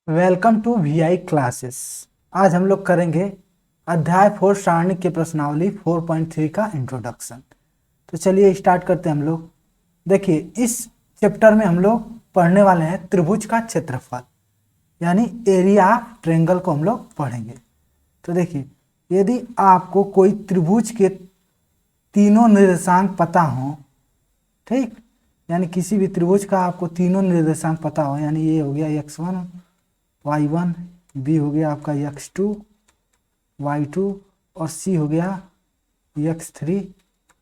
Welcome to VI classes. आज हम लोग करेंगे अध्याय 4 सारणी की प्रश्नावली 4.3 का इंट्रोडक्शन। तो चलिए स्टार्ट करते हैं हम लोग। देखिए, इस चैप्टर में हम लोग पढ़ने वाले हैं त्रिभुज का क्षेत्रफल, यानी एरिया ऑफ ट्रायंगल को हम लोग पढ़ेंगे। तो देखिए, यदि आपको कोई त्रिभुज के तीनों निर्देशांक पता हो, ठीक, यानी किसी भी त्रिभुज का आपको तीनों निर्देशांक पता हो, यानी ये हो गया x1 y1, बी हो गया आपका x2 y2 और सी हो गया x3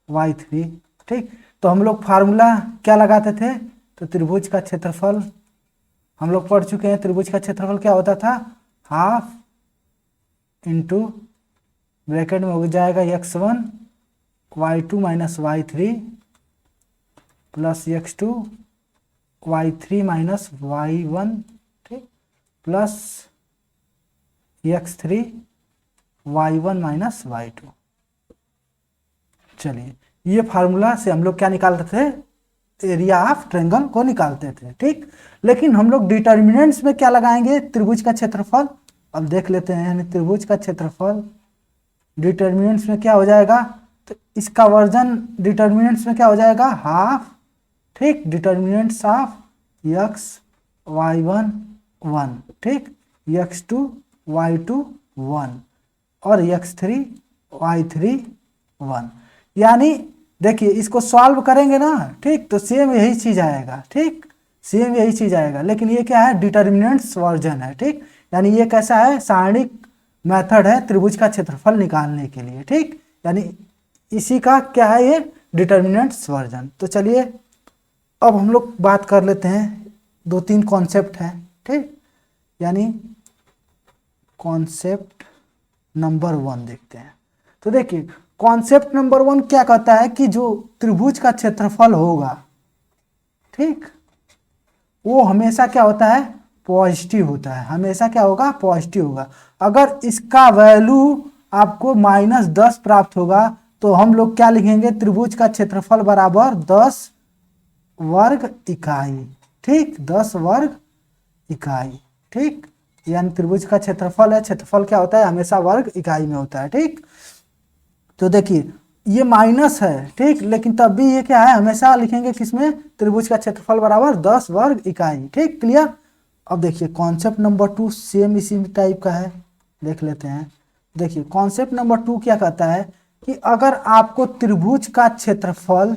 y3, ठीक। तो हम लोग फार्मूला क्या लगाते थे? तो त्रिभुज का क्षेत्रफल हम लोग पढ़ चुके हैं। त्रिभुज का क्षेत्रफल क्या होता था? हाफ इंटू ब्रैकेट में हो जाएगा x1 y2 minus y3 plus x2 y3 minus y1, ठीक, plus x3 y1 minus y2। चलिए, ये फार्मूला से हम लोग क्या निकालते थे? एरिया ऑफ ट्रायंगल को निकालते थे, ठीक। लेकिन हम लोग डिटर्मिनेंट्स में क्या लगाएंगे? त्रिभुज का क्षेत्रफल। अब देख लेते हैं, यानी त्रिभुज का क्षेत्रफल डिटर्मिनेंट्स में क्या हो जाएगा? तो इसका वर्जन डिटर्मिनेंट्स में क्या हो जाएगा? हाफ, ठीक, डिटर्मिनेंट्स ऑफ x y1 1, ठीक, x2 y2 1 और x3 y3 1। यानी देखिए, इसको सॉल्व करेंगे ना, ठीक, तो सेम यही चीज आएगा, ठीक, सेम यही चीज आएगा। लेकिन ये क्या है? डिटर्मिनेंट्स वर्जन है, ठीक। यानी ये कैसा है? सारणिक मेथड है त्रिभुज का क्षेत्रफल निकालने के लिए, ठीक। यानी इसी का क्या है? ये डिटर्मिनेंट्स वर्जन। तो चलिए अब हम लोग बात कर लेते हैं, दो तीन कॉन्सेप्ट हैं, ठीक। यानी कॉन्सेप्ट नंबर 1 देखते हैं। तो देखिए, कॉन्सेप्ट नंबर 1 क्या कहता है कि जो त्रिभुज का क्षेत्रफल होगा, ठीक, वो हमेशा क्या होता है? पॉजिटिव होता है। हमेशा क्या होगा? पॉजिटिव होगा। अगर इसका वैल्यू आपको -10 प्राप्त होगा तो हम लोग क्या लिखेंगे? त्रिभुज का क्षेत्रफल बराबर 10 वर्ग इकाई, ठीक, 10 वर्ग इकाई, ठीक। यानी त्रिभुज का क्षेत्रफल है, क्षेत्रफल क्या होता है? हमेशा वर्ग इकाई में होता है, ठीक। तो देखिए, ये माइनस है, ठीक, लेकिन तब भी ये क्या है? हमेशा लिखेंगे किसमें? त्रिभुज का क्षेत्रफल बराबर 10 वर्ग इकाई, ठीक, क्लियर। अब देखिए, कॉन्सेप्ट नंबर 2 सेम इसी टाइप का है, देख लेते हैं। देखिए, कॉन्सेप्ट नंबर 2 क्या कहता है कि अगर आपको त्रिभुज का क्षेत्रफल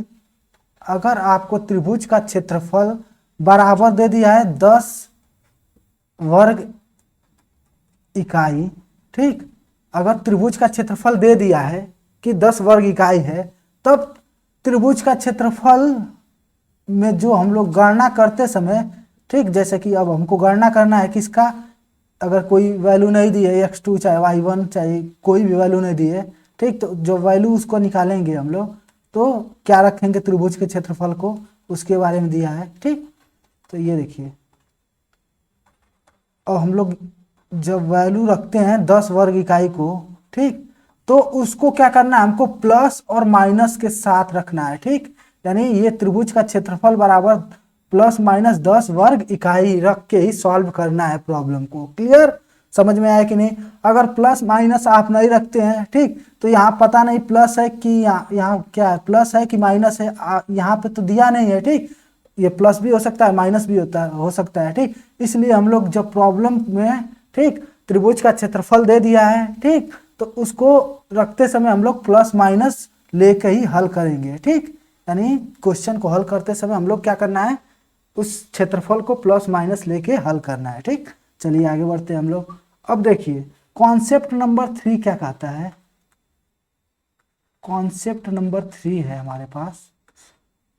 बराबर दे दिया है 10 वर्ग इकाई, ठीक, अगर त्रिभुज का क्षेत्रफल दे दिया है कि 10 वर्ग इकाई है, तब त्रिभुज का क्षेत्रफल में जो हम लोग गणना करते समय, ठीक, जैसे कि अब हमको गणना करना है किसका? अगर कोई वैल्यू नहीं दी है, x2 चाहे y1 चाहे कोई भी वैल्यू नहीं दी है, ठीक, तो जो वैल्यू उसको निकालेंगे हम लोग, तो क्या रखेंगे त्रिभुज के क्षेत्रफल को, उसके बारे में दिया है, ठीक। तो ये देखिए, और हम लोग जब वैल्यू रखते हैं 10 वर्ग इकाई को, ठीक, तो उसको क्या करना है? हमको प्लस और माइनस के साथ रखना है, ठीक। यानी ये त्रिभुज का क्षेत्रफल बराबर प्लस माइनस 10 वर्ग इकाई रख के ही सॉल्व करना है प्रॉब्लम को। क्लियर? समझ में आया कि नहीं? अगर प्लस माइनस आप नहीं रखते हैं, ठीक, तो यहाँ पता नहीं प्लस है कि यहाँ क्या है, प्लस है कि माइनस है, यहाँ पे तो दिया नहीं है, ठीक। ये प्लस भी हो सकता है, माइनस भी हो सकता है, ठीक। इसलिए हम लोग जब प्रॉब्लम में, ठीक, त्रिभुज का क्षेत्रफल दे दिया है, ठीक, तो उसको रखते समय हम लोग प्लस माइनस लेके ही हल करेंगे, ठीक। यानी क्वेश्चन को हल करते समय हम लोग क्या करना है? उस क्षेत्रफल को प्लस माइनस लेके हल करना है, ठीक। चलिए आगे बढ़ते हैं हम लोग। अब देखिए, कॉन्सेप्ट नंबर 3 क्या कहता है? कॉन्सेप्ट नंबर 3 है हमारे पास।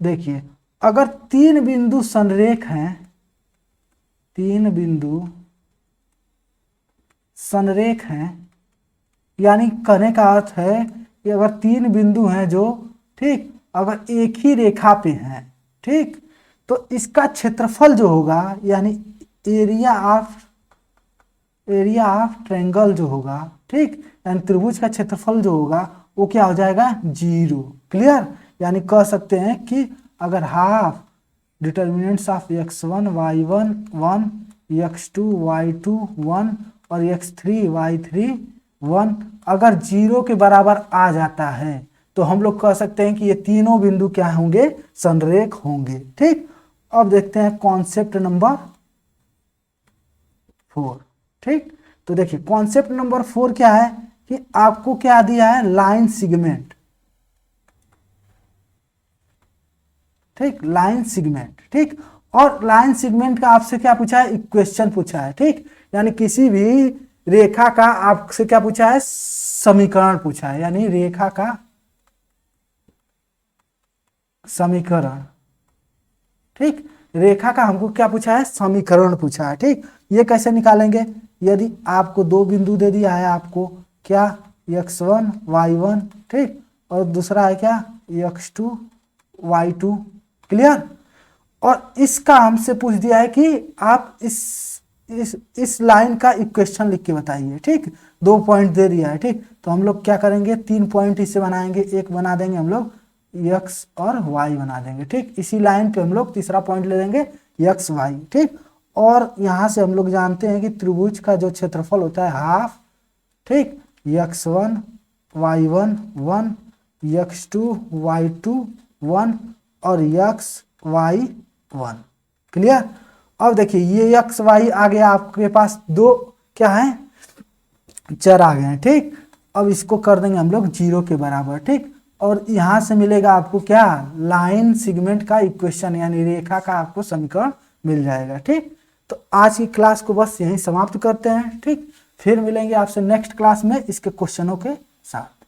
देखिए, अगर 3 बिंदु संरेख हैं, 3 बिंदु संरेख हैं, यानी कहने का अर्थ है कि अगर 3 बिंदु हैं जो, ठीक, अगर एक ही रेखा पे हैं, ठीक, तो इसका क्षेत्रफल जो होगा, यानी एरिया ऑफ ट्रायंगल जो होगा, ठीक, यानी त्रिभुज का क्षेत्रफल जो होगा, वो क्या हो जाएगा? 0। क्लियर? यानी कह सकते हैं कि अगर half determinants of x1 y1 1 x2 y2 1 और x3 y3 1 अगर 0 के बराबर आ जाता है तो हम लोग कह सकते हैं कि ये तीनों बिंदु क्या होंगे, संरेख होंगे। ठीक, अब देखते हैं कॉन्सेप्ट नंबर 4। ठीक, तो देखिए कॉन्सेप्ट नंबर 4 क्या है कि आपको क्या दिया है, लाइन सेगमेंट। ठीक, लाइन सेगमेंट। ठीक, और लाइन सेगमेंट का आपसे क्या पूछा है, इक्वेशन पूछा है। ठीक, यानी किसी भी रेखा का आपसे क्या पूछा है, समीकरण पूछा है, यानी रेखा का समीकरण। ठीक, रेखा का हमको क्या पूछा है, समीकरण पूछा है। ठीक, ये कैसे निकालेंगे, यदि आपको दो बिंदु दे दिया है, आपको क्या x1 y1, ठीक, और दूसरा है क्या x2 y2, क्लियर। और इसका हमसे पूछ दिया है कि आप इस लाइन का इक्वेशन लिख के बताइए। ठीक, 2 पॉइंट दे दिया है। ठीक, तो हम लोग क्या करेंगे, 3 पॉइंट इससे बनाएंगे, एक बना देंगे हम लोग x और y बना देंगे। ठीक, इसी लाइन पे हम लोग तीसरा पॉइंट ले लेंगे x y। ठीक, और यहां से हम लोग जानते हैं कि त्रिभुज का जो क्षेत्रफल होता है हाफ। ठीक, x1 y1 1, x2 y2 1 और x y 1, क्लियर। अब देखिए ये x y आ गया, आपके पास दो क्या है, चर आ गए हैं। ठीक, अब इसको कर देंगे हम लोग 0 के बराबर। ठीक, और यहां से मिलेगा आपको क्या, लाइन सेगमेंट का इक्वेशन, यानी रेखा का आपको समीकरण मिल जाएगा। ठीक, तो आज की क्लास को बस यहीं समाप्त करते हैं। ठीक, फिर मिलेंगे आपसे नेक्स्ट क्लास में इसके क्वेश्चनों के साथ।